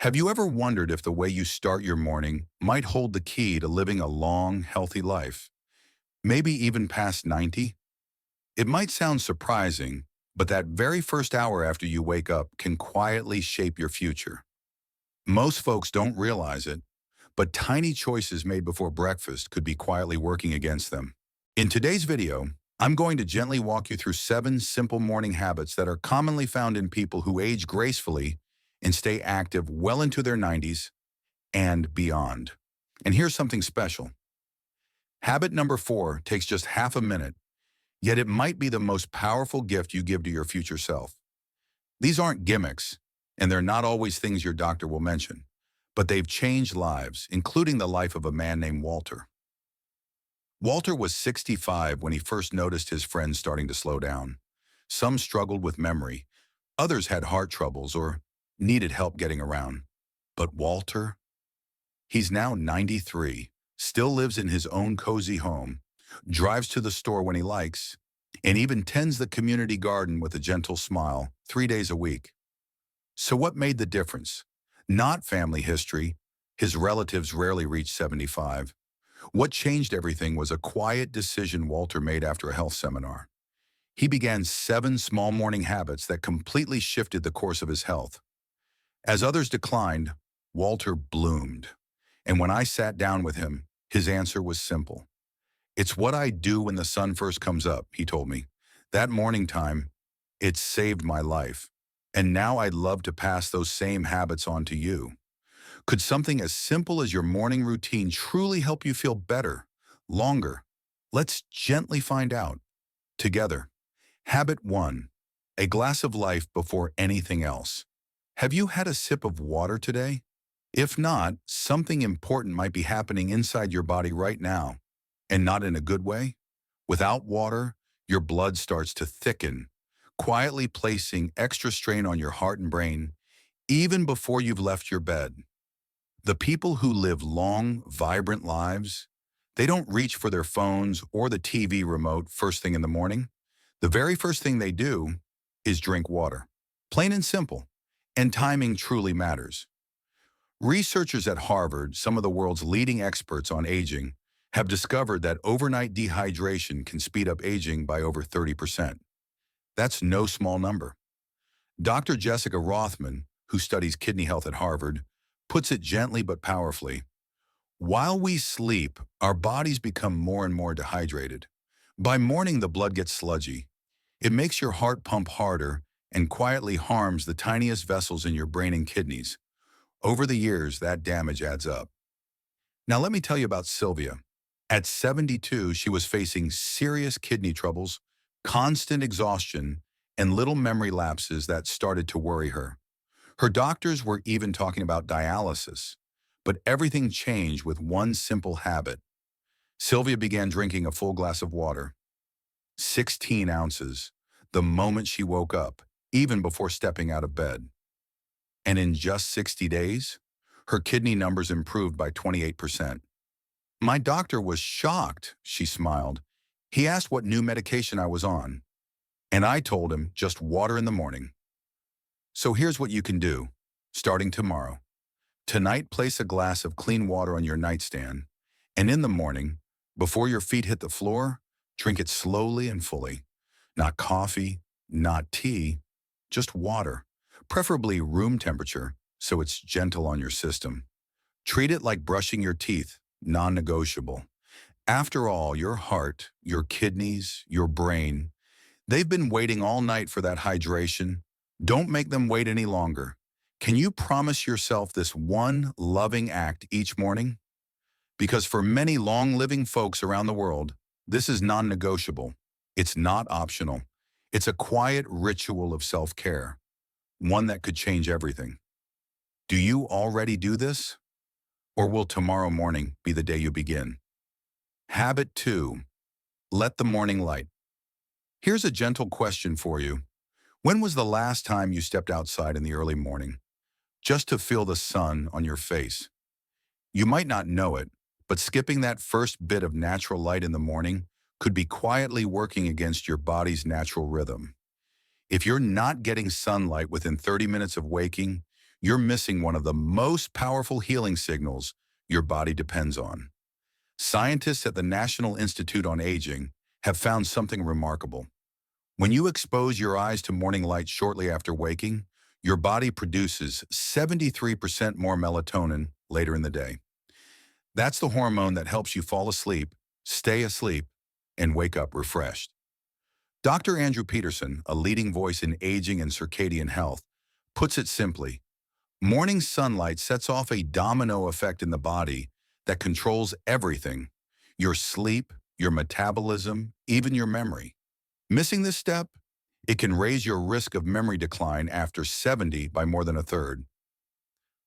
Have you ever wondered if the way you start your morning might hold the key to living a long, healthy life? Maybe even past 90? It might sound surprising, but that very first hour after you wake up can quietly shape your future. Most folks don't realize it, but tiny choices made before breakfast could be quietly working against them. In today's video, I'm going to gently walk you through 7 simple morning habits that are commonly found in people who age gracefully and stay active well into their 90s and beyond. And here's something special. Habit number 4 takes just half a minute, yet it might be the most powerful gift you give to your future self. These aren't gimmicks, and they're not always things your doctor will mention, but they've changed lives, including the life of a man named Walter. Walter was 65 when he first noticed his friends starting to slow down. Some struggled with memory, others had heart troubles or needed help getting around. But Walter, he's now 93, still lives in his own cozy home, drives to the store when he likes, and even tends the community garden with a gentle smile 3 days a week. So what made the difference? Not family history. His relatives rarely reach 75. What changed everything was a quiet decision Walter made after a health seminar. He began 7 small morning habits that completely shifted the course of his health. As others declined, Walter bloomed. And when I sat down with him, his answer was simple. "It's what I do when the sun first comes up," he told me. "That morning time, it saved my life. And now I'd love to pass those same habits on to you." Could something as simple as your morning routine truly help you feel better, longer? Let's gently find out together. Habit 1, a glass of life before anything else. Have you had a sip of water today? If not, something important might be happening inside your body right now, and not in a good way. Without water, your blood starts to thicken, quietly placing extra strain on your heart and brain, even before you've left your bed. The people who live long, vibrant lives, they don't reach for their phones or the TV remote first thing in the morning. The very first thing they do is drink water. Plain and simple. And timing truly matters. Researchers at Harvard, some of the world's leading experts on aging, have discovered that overnight dehydration can speed up aging by over 30%. That's no small number. Dr. Jessica Rothman, who studies kidney health at Harvard, puts it gently but powerfully. While we sleep, our bodies become more and more dehydrated. By morning, the blood gets sludgy. It makes your heart pump harder and quietly harms the tiniest vessels in your brain and kidneys. Over the years, that damage adds up. Now let me tell you about Sylvia. At 72, she was facing serious kidney troubles, constant exhaustion, and little memory lapses that started to worry her. Her doctors were even talking about dialysis, but everything changed with one simple habit. Sylvia began drinking a full glass of water, 16 ounces, the moment she woke up, even before stepping out of bed. And in just 60 days, her kidney numbers improved by 28%. "My doctor was shocked," she smiled. "He asked what new medication I was on, and I told him just water in the morning." So here's what you can do, starting tomorrow. Tonight, place a glass of clean water on your nightstand, and in the morning, before your feet hit the floor, drink it slowly and fully. Not coffee, not tea, just water, preferably room temperature, so it's gentle on your system. Treat it like brushing your teeth, non-negotiable. After all, your heart, your kidneys, your brain, they've been waiting all night for that hydration. Don't make them wait any longer. Can you promise yourself this one loving act each morning? Because for many long-living folks around the world, this is non-negotiable. It's not optional. It's a quiet ritual of self-care, one that could change everything. Do you already do this? Or will tomorrow morning be the day you begin? Habit 2, let the morning light. Here's a gentle question for you. When was the last time you stepped outside in the early morning, just to feel the sun on your face? You might not know it, but skipping that first bit of natural light in the morning could be quietly working against your body's natural rhythm. If you're not getting sunlight within 30 minutes of waking, you're missing one of the most powerful healing signals your body depends on. Scientists at the National Institute on Aging have found something remarkable. When you expose your eyes to morning light shortly after waking, your body produces 73% more melatonin later in the day. That's the hormone that helps you fall asleep, stay asleep, and wake up refreshed. Dr. Andrew Peterson, a leading voice in aging and circadian health, puts it simply: morning sunlight sets off a domino effect in the body that controls everything: your sleep, your metabolism, even your memory. Missing this step? It can raise your risk of memory decline after 70 by more than a third.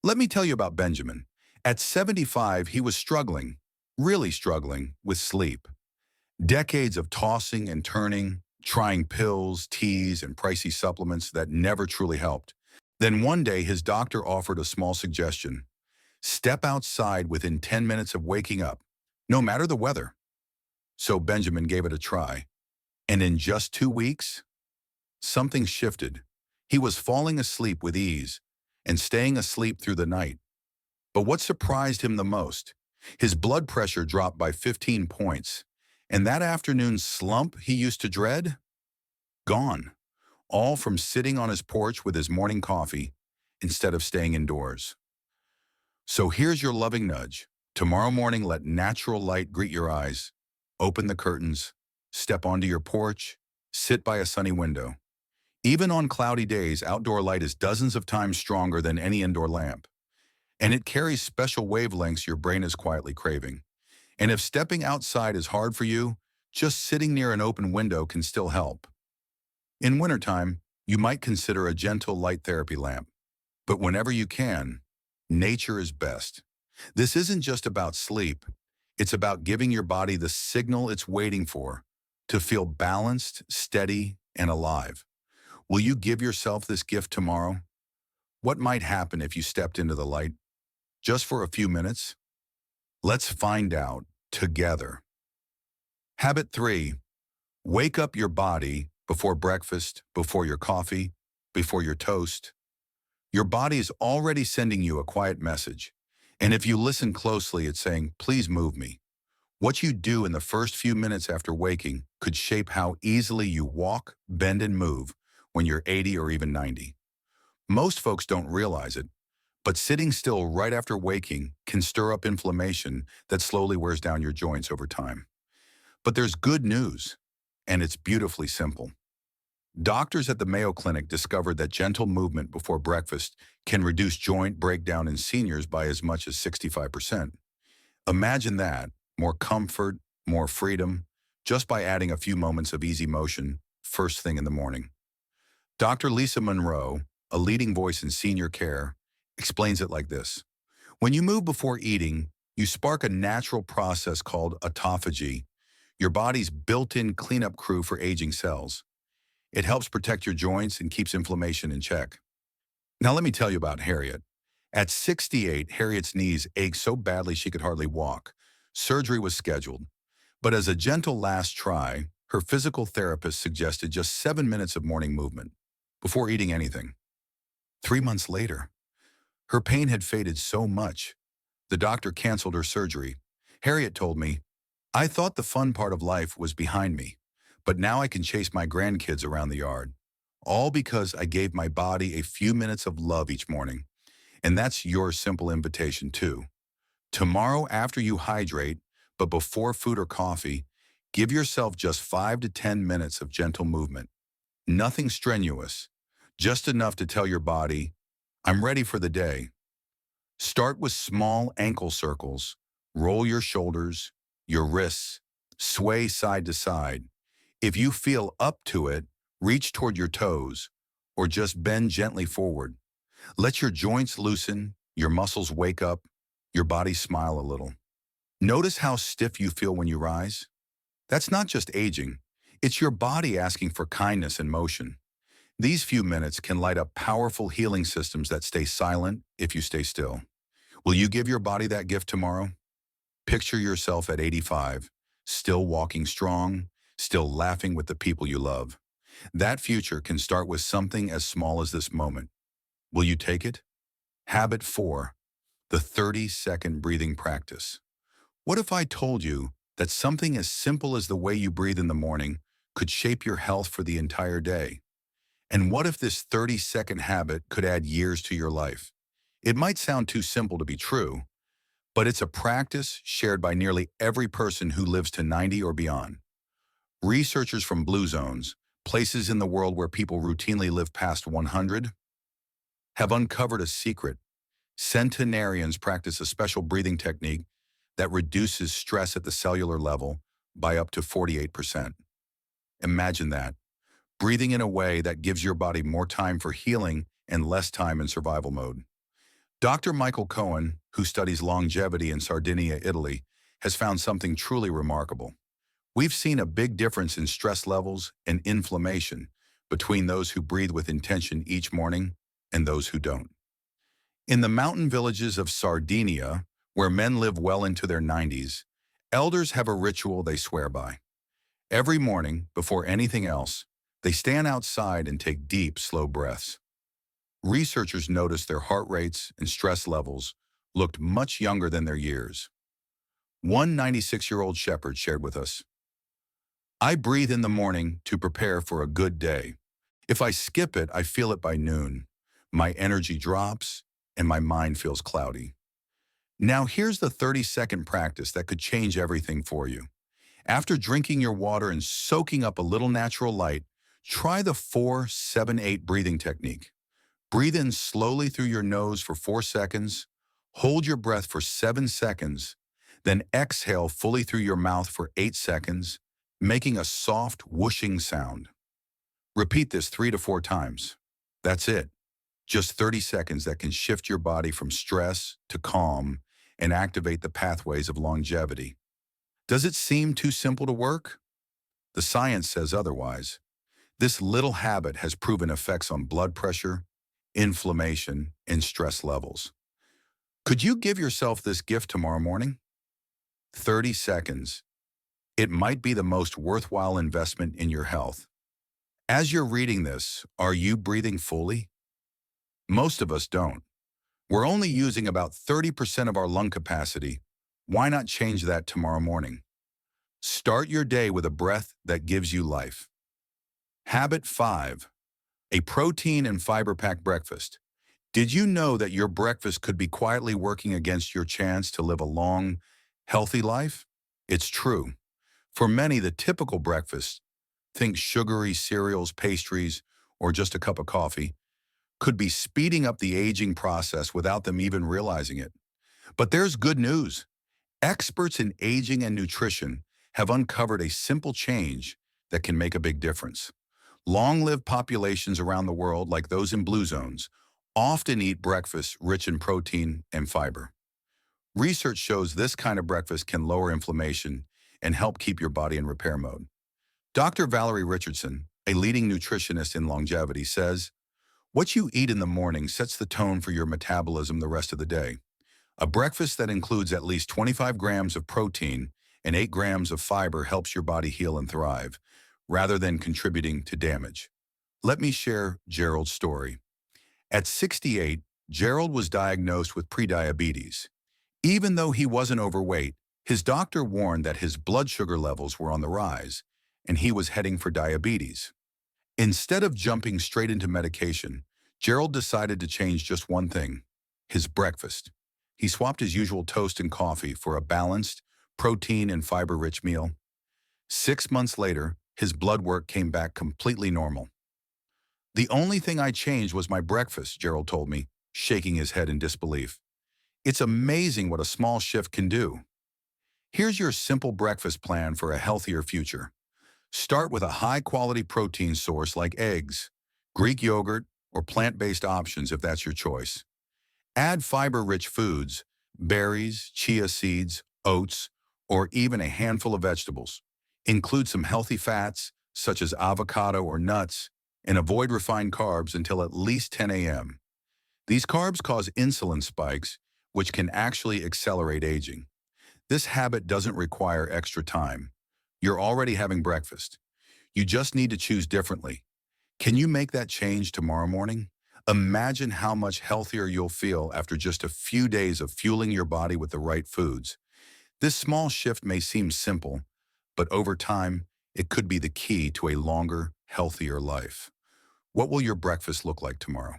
Let me tell you about Benjamin. At 75, he was struggling, really struggling, with sleep. Decades of tossing and turning, trying pills, teas, and pricey supplements that never truly helped. Then one day, his doctor offered a small suggestion: step outside within 10 minutes of waking up, no matter the weather. So Benjamin gave it a try. And in just 2 weeks, something shifted. He was falling asleep with ease and staying asleep through the night. But what surprised him the most? His blood pressure dropped by 15 points, and that afternoon slump he used to dread? Gone. All from sitting on his porch with his morning coffee instead of staying indoors. So here's your loving nudge. Tomorrow morning, let natural light greet your eyes. Open the curtains, step onto your porch, sit by a sunny window. Even on cloudy days, outdoor light is dozens of times stronger than any indoor lamp. And it carries special wavelengths your brain is quietly craving. And if stepping outside is hard for you, just sitting near an open window can still help. In wintertime, you might consider a gentle light therapy lamp. But whenever you can, nature is best. This isn't just about sleep. It's about giving your body the signal it's waiting for to feel balanced, steady, and alive. Will you give yourself this gift tomorrow? What might happen if you stepped into the light just for a few minutes? Let's find out together. Habit 3. Wake up your body before breakfast, before your coffee, before your toast. Your body is already sending you a quiet message. And if you listen closely, it's saying, please move me. What you do in the first few minutes after waking could shape how easily you walk, bend, and move when you're 80 or even 90. Most folks don't realize it, but sitting still right after waking can stir up inflammation that slowly wears down your joints over time. But there's good news, and it's beautifully simple. Doctors at the Mayo Clinic discovered that gentle movement before breakfast can reduce joint breakdown in seniors by as much as 65%. Imagine that: more comfort, more freedom, just by adding a few moments of easy motion first thing in the morning. Dr. Lisa Monroe, a leading voice in senior care, explains it like this: when you move before eating, you spark a natural process called autophagy, your body's built-in cleanup crew for aging cells. It helps protect your joints and keeps inflammation in check. Now let me tell you about Harriet. At 68, Harriet's knees ached so badly she could hardly walk. Surgery was scheduled. But as a gentle last try, her physical therapist suggested just 7 minutes of morning movement before eating anything. 3 months later, her pain had faded so much, the doctor canceled her surgery. Harriet told me, "I thought the fun part of life was behind me, but now I can chase my grandkids around the yard. All because I gave my body a few minutes of love each morning." And that's your simple invitation too. Tomorrow, after you hydrate, but before food or coffee, give yourself just 5 to 10 minutes of gentle movement. Nothing strenuous, just enough to tell your body, I'm ready for the day. Start with small ankle circles. Roll your shoulders, your wrists, sway side to side. If you feel up to it, reach toward your toes, or just bend gently forward. Let your joints loosen, your muscles wake up, your body smile a little. Notice how stiff you feel when you rise. That's not just aging. It's your body asking for kindness and motion. These few minutes can light up powerful healing systems that stay silent if you stay still. Will you give your body that gift tomorrow? Picture yourself at 85, still walking strong, still laughing with the people you love. That future can start with something as small as this moment. Will you take it? Habit 4, the 30-second breathing practice. What if I told you that something as simple as the way you breathe in the morning could shape your health for the entire day? And what if this 30-second habit could add years to your life? It might sound too simple to be true, but it's a practice shared by nearly every person who lives to 90 or beyond. Researchers from blue zones, places in the world where people routinely live past 100, have uncovered a secret. Centenarians practice a special breathing technique that reduces stress at the cellular level by up to 48%. Imagine that, breathing in a way that gives your body more time for healing and less time in survival mode. Dr. Michael Cohen, who studies longevity in Sardinia, Italy, has found something truly remarkable. We've seen a big difference in stress levels and inflammation between those who breathe with intention each morning and those who don't. In the mountain villages of Sardinia, where men live well into their 90s, elders have a ritual they swear by. Every morning, before anything else, they stand outside and take deep, slow breaths. Researchers noticed their heart rates and stress levels looked much younger than their years. One 96-year-old shepherd shared with us, "I breathe in the morning to prepare for a good day. If I skip it, I feel it by noon. My energy drops and my mind feels cloudy." Now here's the 30-second practice that could change everything for you. After drinking your water and soaking up a little natural light, try the 4-7-8 breathing technique. Breathe in slowly through your nose for 4 seconds, hold your breath for 7 seconds, then exhale fully through your mouth for 8 seconds, making a soft whooshing sound. Repeat this 3 to 4 times. That's it. Just 30 seconds that can shift your body from stress to calm and activate the pathways of longevity. Does it seem too simple to work? The science says otherwise. This little habit has proven effects on blood pressure, inflammation, and stress levels. Could you give yourself this gift tomorrow morning? 30 seconds. It might be the most worthwhile investment in your health. As you're reading this, are you breathing fully? Most of us don't. We're only using about 30% of our lung capacity. Why not change that tomorrow morning? Start your day with a breath that gives you life. Habit 5, a protein and fiber-packed breakfast. Did you know that your breakfast could be quietly working against your chance to live a long, healthy life? It's true. For many, the typical breakfast, think sugary cereals, pastries, or just a cup of coffee, could be speeding up the aging process without them even realizing it. But there's good news. Experts in aging and nutrition have uncovered a simple change that can make a big difference. Long-lived populations around the world, like those in blue zones, often eat breakfasts rich in protein and fiber. Research shows this kind of breakfast can lower inflammation and help keep your body in repair mode. Dr. Valerie Richardson, a leading nutritionist in longevity, says, "What you eat in the morning sets the tone for your metabolism the rest of the day. A breakfast that includes at least 25 grams of protein and 8 grams of fiber helps your body heal and thrive, rather than contributing to damage." Let me share Gerald's story. At 68, Gerald was diagnosed with prediabetes. Even though he wasn't overweight, his doctor warned that his blood sugar levels were on the rise, and he was heading for diabetes. Instead of jumping straight into medication, Gerald decided to change just one thing: his breakfast. He swapped his usual toast and coffee for a balanced, protein and fiber-rich meal. 6 months later, his blood work came back completely normal. "The only thing I changed was my breakfast," Gerald told me, shaking his head in disbelief. It's amazing what a small shift can do. Here's your simple breakfast plan for a healthier future. Start with a high-quality protein source like eggs, Greek yogurt, or plant-based options if that's your choice. Add fiber-rich foods, berries, chia seeds, oats, or even a handful of vegetables. Include some healthy fats, such as avocado or nuts, and avoid refined carbs until at least 10 a.m. These carbs cause insulin spikes, which can actually accelerate aging. This habit doesn't require extra time. You're already having breakfast. You just need to choose differently. Can you make that change tomorrow morning? Imagine how much healthier you'll feel after just a few days of fueling your body with the right foods. This small shift may seem simple, but over time, it could be the key to a longer, healthier life. What will your breakfast look like tomorrow?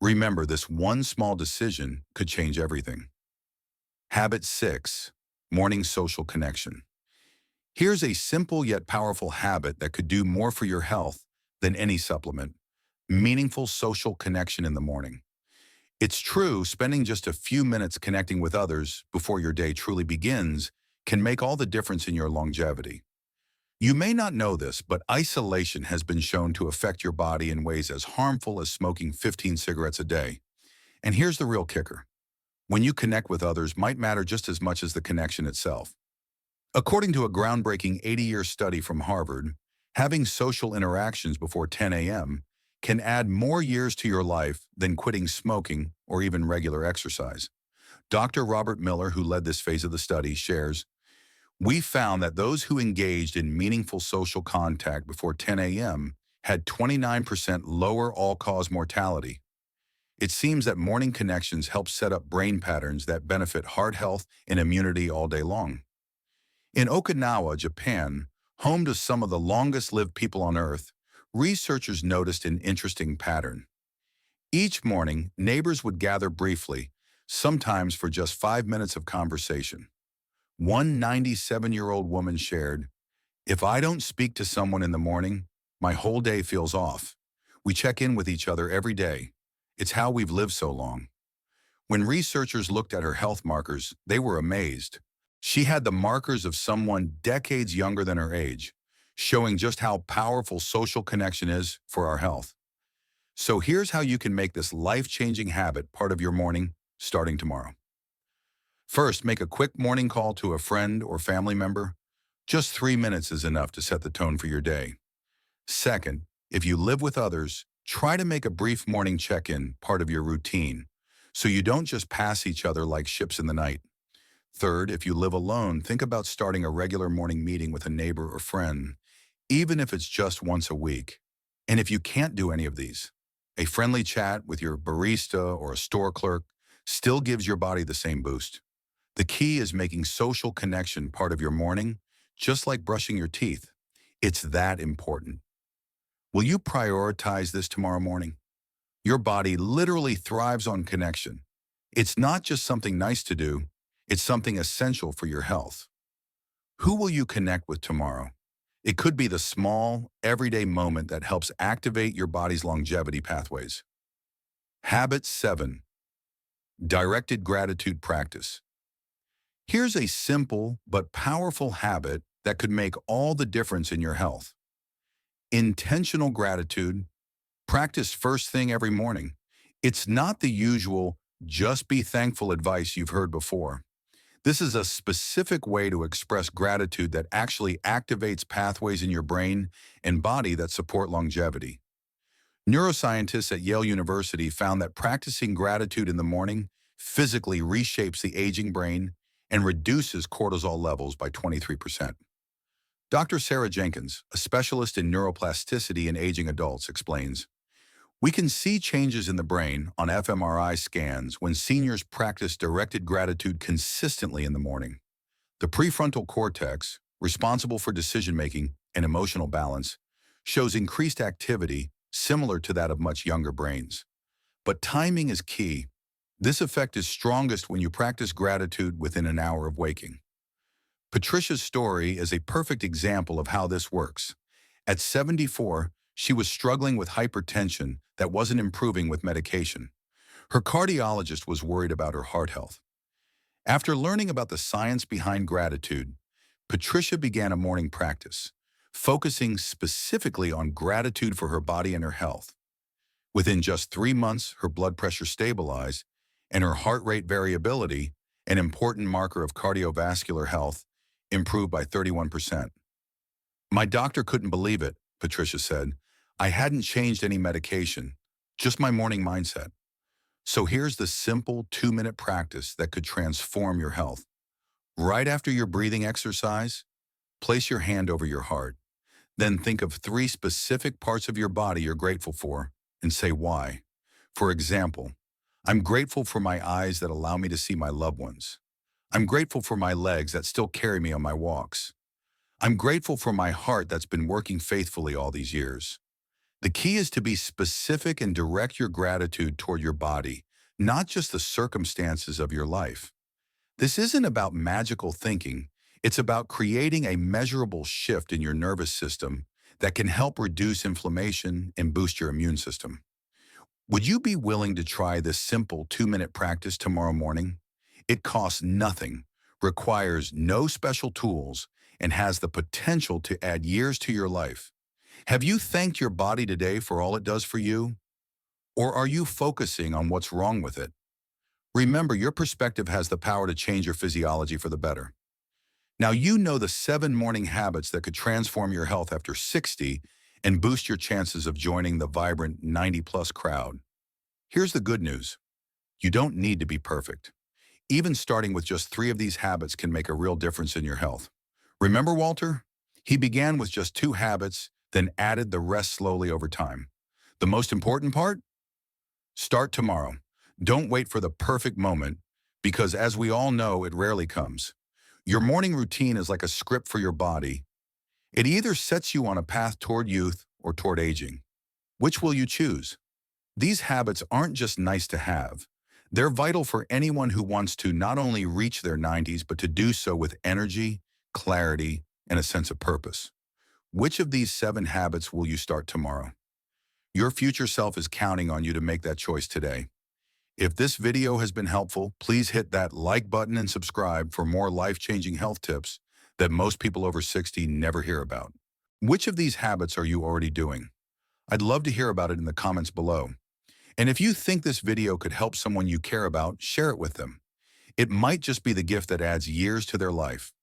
Remember, this one small decision could change everything. Habit 6, morning social connection. Here's a simple yet powerful habit that could do more for your health than any supplement. Meaningful social connection in the morning. It's true, spending just a few minutes connecting with others before your day truly begins can make all the difference in your longevity. You may not know this, but isolation has been shown to affect your body in ways as harmful as smoking 15 cigarettes a day. And here's the real kicker. When you connect with others might matter just as much as the connection itself. According to a groundbreaking 80-year study from Harvard, having social interactions before 10 a.m. can add more years to your life than quitting smoking or even regular exercise. Dr. Robert Miller, who led this phase of the study, shares, "We found that those who engaged in meaningful social contact before 10 a.m. had 29% lower all-cause mortality. It seems that morning connections help set up brain patterns that benefit heart health and immunity all day long." In Okinawa, Japan, home to some of the longest-lived people on Earth, researchers noticed an interesting pattern. Each morning, neighbors would gather briefly, sometimes for just 5 minutes of conversation. One 97-year-old woman shared, "If I don't speak to someone in the morning, my whole day feels off. We check in with each other every day. It's how we've lived so long." When researchers looked at her health markers, they were amazed. She had the markers of someone decades younger than her age, showing just how powerful social connection is for our health. So here's how you can make this life-changing habit part of your morning starting tomorrow. First, make a quick morning call to a friend or family member. Just 3 minutes is enough to set the tone for your day. Second, if you live with others, try to make a brief morning check-in part of your routine, so you don't just pass each other like ships in the night. Third, if you live alone, think about starting a regular morning meeting with a neighbor or friend, even if it's just once a week. And if you can't do any of these, a friendly chat with your barista or a store clerk still gives your body the same boost. The key is making social connection part of your morning, just like brushing your teeth. It's that important. Will you prioritize this tomorrow morning? Your body literally thrives on connection. It's not just something nice to do, it's something essential for your health. Who will you connect with tomorrow? It could be the small, everyday moment that helps activate your body's longevity pathways. Habit 7. Directed gratitude practice. Here's a simple but powerful habit that could make all the difference in your health. Intentional gratitude. Practice first thing every morning. It's not the usual just be thankful advice you've heard before. This is a specific way to express gratitude that actually activates pathways in your brain and body that support longevity. Neuroscientists at Yale University found that practicing gratitude in the morning physically reshapes the aging brain and reduces cortisol levels by 23%. Dr. Sarah Jenkins, a specialist in neuroplasticity in aging adults, explains, "We can see changes in the brain on fMRI scans when seniors practice directed gratitude consistently in the morning. The prefrontal cortex, responsible for decision-making and emotional balance, shows increased activity similar to that of much younger brains. But timing is key. This effect is strongest when you practice gratitude within an hour of waking." Patricia's story is a perfect example of how this works. At 74, she was struggling with hypertension that wasn't improving with medication. Her cardiologist was worried about her heart health. After learning about the science behind gratitude, Patricia began a morning practice, focusing specifically on gratitude for her body and her health. Within just 3 months, her blood pressure stabilized, and her heart rate variability, an important marker of cardiovascular health, improved by 31%. "My doctor couldn't believe it," Patricia said. "I hadn't changed any medication, just my morning mindset." So here's the simple 2-minute practice that could transform your health. Right after your breathing exercise, place your hand over your heart. Then think of 3 specific parts of your body you're grateful for and say why. For example, I'm grateful for my eyes that allow me to see my loved ones. I'm grateful for my legs that still carry me on my walks. I'm grateful for my heart that's been working faithfully all these years. The key is to be specific and direct your gratitude toward your body, not just the circumstances of your life. This isn't about magical thinking. It's about creating a measurable shift in your nervous system that can help reduce inflammation and boost your immune system. Would you be willing to try this simple 2-minute practice tomorrow morning? It costs nothing, requires no special tools, and has the potential to add years to your life. Have you thanked your body today for all it does for you? Or are you focusing on what's wrong with it? Remember, your perspective has the power to change your physiology for the better. Now you know the 7 morning habits that could transform your health after 60 and boost your chances of joining the vibrant 90-plus crowd. Here's the good news. You don't need to be perfect. Even starting with just 3 of these habits can make a real difference in your health. Remember Walter? He began with just 2 habits, then added the rest slowly over time. The most important part? Start tomorrow. Don't wait for the perfect moment, because as we all know, it rarely comes. Your morning routine is like a script for your body. It either sets you on a path toward youth or toward aging. Which will you choose? These habits aren't just nice to have. They're vital for anyone who wants to not only reach their 90s, but to do so with energy, clarity, and a sense of purpose. Which of these 7 habits will you start tomorrow? Your future self is counting on you to make that choice today. If this video has been helpful, please hit that like button and subscribe for more life-changing health tips that most people over 60 never hear about. Which of these habits are you already doing? I'd love to hear about it in the comments below. And if you think this video could help someone you care about, share it with them. It might just be the gift that adds years to their life.